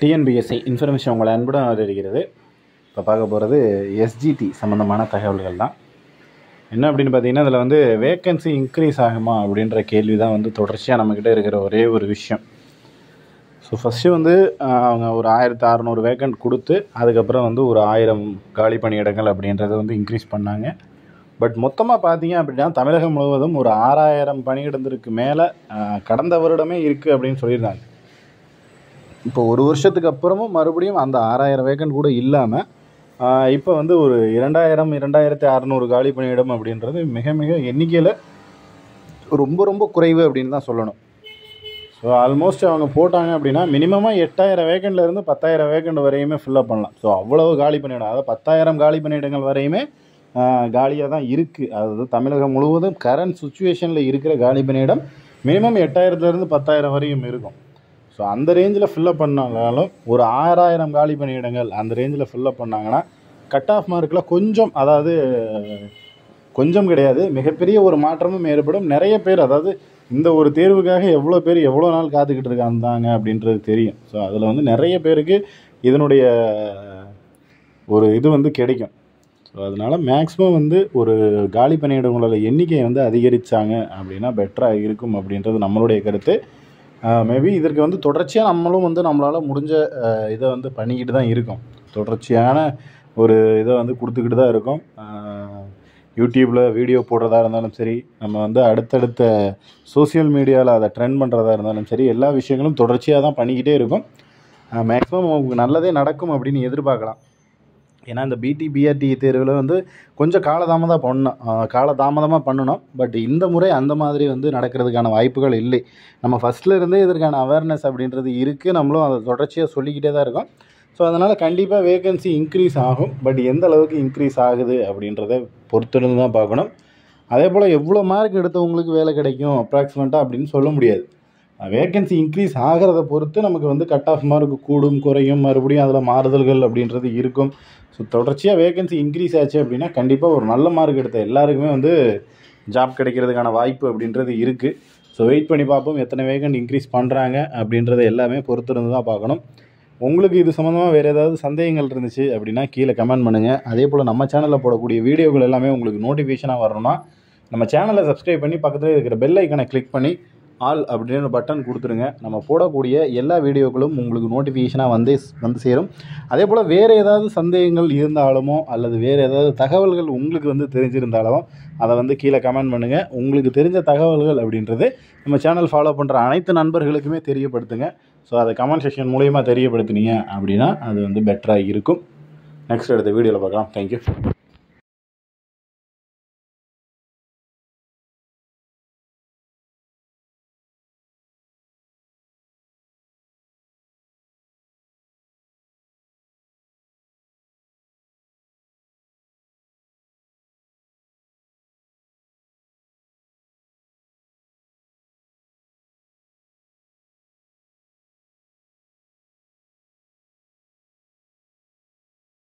TNPSC information உங்களை அன்புடன் வரவேற்கிறது. இப்போ பார்க்க போகிறது எஸ்ஜிடி சம்மந்தமான தகவல்கள் தான். என்ன அப்படின்னு பார்த்தீங்கன்னா, இதில் வந்து வேக்கன்சி இன்க்ரீஸ் ஆகுமா அப்படின்ற கேள்வி தான் வந்து தொடர்ச்சியாக நம்மக்கிட்ட இருக்கிற ஒரே ஒரு விஷயம். ஸோ ஃபஸ்ட்டு வந்து அவங்க ஒரு 1600 வேக்கன்ட் கொடுத்து அதுக்கப்புறம் வந்து ஒரு 1000 காலி பணியிடங்கள் அப்படின்றத வந்து இன்க்ரீஸ் பண்ணாங்க. பட் மொத்தமாக பார்த்தீங்க அப்படின்னா தமிழகம் முழுவதும் ஒரு 6000 பணியிடத்திற்கு மேலே கடந்த வருடமே இருக்குது அப்படின்னு சொல்லியிருந்தாங்க. இப்போ ஒரு வருஷத்துக்கு அப்புறமும் மறுபடியும் அந்த 6000 வேக்கன்ட் கூட இல்லாமல் இப்போ வந்து ஒரு 2600 காலி பணியிடம் அப்படின்றது மிக மிக எண்ணிக்கையில் ரொம்ப ரொம்ப குறைவு அப்படின்னு தான் சொல்லணும். ஸோ ஆல்மோஸ்ட் அவங்க போட்டாங்க அப்படின்னா மினிமமாக 8000 வேக்கண்ட்லேருந்து 10,000 வேக்கண்ட் வரையுமே ஃபில்லப் பண்ணலாம். ஸோ அவ்வளவு காலி பணியிடம், அதாவது 10,000 காலி பணியிடங்கள் வரையுமே காலியாக தான் இருக்குது. அதாவது தமிழகம் முழுவதும் கரண்ட் சுச்சுவேஷனில் இருக்கிற காலி பணியிடம் மினிமம் 8000லேருந்து 10,000 வரையும் இருக்கும். ஸோ அந்த ரேஞ்சில் ஃபில்லப் பண்ணாலும் ஒரு 6000 காலி பணியிடங்கள் அந்த ரேஞ்சில் ஃபில்லப் பண்ணாங்கன்னா கட் ஆஃப் மார்க்கில் கொஞ்சம், அதாவது கொஞ்சம் கிடையாது, மிகப்பெரிய ஒரு மாற்றமும் ஏற்படும். நிறைய பேர், அதாவது இந்த ஒரு தேர்வுக்காக எவ்வளோ பேர் எவ்வளோ நாள் காத்துக்கிட்டு இருக்காங்க அப்படின்றது தெரியும். ஸோ அதில் வந்து நிறைய பேருக்கு இதனுடைய ஒரு இது வந்து கிடைக்கும். ஸோ அதனால் மேக்ஸிமம் வந்து ஒரு காலி பணியிடங்களோட எண்ணிக்கையை வந்து அதிகரித்தாங்க அப்படின்னா பெட்டராக இருக்கும் அப்படின்றது நம்மளுடைய கருத்து. மேபி இதற்கு வந்து தொடர்ச்சியாக நம்மளும் வந்து நம்மளால் முடிஞ்ச இதை வந்து பண்ணிக்கிட்டு தான் இருக்கோம். தொடர்ச்சியான ஒரு இதை வந்து கொடுத்துக்கிட்டு தான் இருக்கோம். யூடியூப்பில் வீடியோ போடுறதா இருந்தாலும் சரி, நம்ம வந்து அடுத்தடுத்த சோசியல் மீடியாவில் அதை ட்ரெண்ட் பண்ணுறதா இருந்தாலும் சரி, எல்லா விஷயங்களும் தொடர்ச்சியாக தான் பண்ணிக்கிட்டே இருக்கும். மேக்ஸிமம் உங்களுக்கு நல்லதே நடக்கும் அப்படின்னு எதிர்பார்க்கலாம். ஏன்னா இந்த பிடி பிஆர்டி தேர்வில் வந்து கொஞ்சம் காலதாமதமாக பண்ணணும். பட் இந்த முறை அந்த மாதிரி வந்து நடக்கிறதுக்கான வாய்ப்புகள் இல்லை. நம்ம ஃபஸ்ட்டில் இருந்தே இதற்கான அவேர்னஸ் அப்படின்றது இருக்குது, நம்மளும் அதை தொடர்ச்சியாக சொல்லிக்கிட்டே தான் இருக்கோம். ஸோ அதனால் கண்டிப்பாக வேகன்சி இன்க்ரீஸ் ஆகும். பட் எந்த அளவுக்கு இன்க்ரீஸ் ஆகுது அப்படின்றத பொறுத்திருந்து தான் பார்க்கணும். அதே போல் எவ்வளோ மார்க் எடுத்தவங்களுக்கு வேலை கிடைக்கும் அப்ராக்சிமேட்டாக அப்படின்னு சொல்ல முடியாது. வேகன்சி இன்க்ரீஸ் ஆகிறத பொறுத்து நமக்கு வந்து கட் ஆஃப் மார்க் கூடும் குறையும், மறுபடியும் அதில் மாறுதல்கள் அப்படின்றது இருக்கும். ஸோ தொடர்ச்சியாக வேகன்சி இன்க்ரீஸ் ஆச்சு அப்படின்னா கண்டிப்பாக ஒரு நல்ல மார்க் எடுத்த எல்லாருக்குமே வந்து ஜாப் கிடைக்கிறதுக்கான வாய்ப்பு அப்படின்றது இருக்குது. ஸோ வெயிட் பண்ணி பார்ப்போம் எத்தனை வேகன்ட் இன்க்ரீஸ் பண்ணுறாங்க அப்படின்றத எல்லாமே பொறுத்திருந்து தான் பார்க்கணும். உங்களுக்கு இது சம்மந்தமாக வேறு ஏதாவது சந்தேகங்கள் இருந்துச்சு அப்படின்னா கீழே கமெண்ட் பண்ணுங்கள். அதே போல் நம்ம சேனலில் போடக்கூடிய வீடியோக்கள் எல்லாமே உங்களுக்கு நோட்டிஃபிகேஷனாக வரணும்னா நம்ம சேனலை சப்ஸ்கிரைப் பண்ணி பக்கத்தில் இருக்கிற பெல் ஐக்கனை கிளிக் பண்ணி ஆல் அப்படின்னு பட்டன் கொடுத்துருங்க. நம்ம போடக்கூடிய எல்லா வீடியோக்களும் உங்களுக்கு நோட்டிஃபிகேஷனாக வந்து சேரும். அதே போல் வேறு ஏதாவது சந்தேகங்கள் இருந்தாலுமோ அல்லது வேறு ஏதாவது தகவல்கள் உங்களுக்கு வந்து தெரிஞ்சிருந்தாலும் அதை வந்து கீழே கமெண்ட் பண்ணுங்கள். உங்களுக்கு தெரிஞ்ச தகவல்கள் அப்படின்றது நம்ம சேனல் ஃபாலோ பண்ணுற அனைத்து நண்பர்களுக்குமே தெரியப்படுத்துங்க. ஸோ அதை கமெண்ட் செக்ஷன் மூலயமா தெரியப்படுத்தினீங்க அப்படின்னா அது வந்து பெட்டராக இருக்கும். நெக்ஸ்ட் அடுத்த வீடியோவில் பார்க்கலாம். தேங்க்யூ.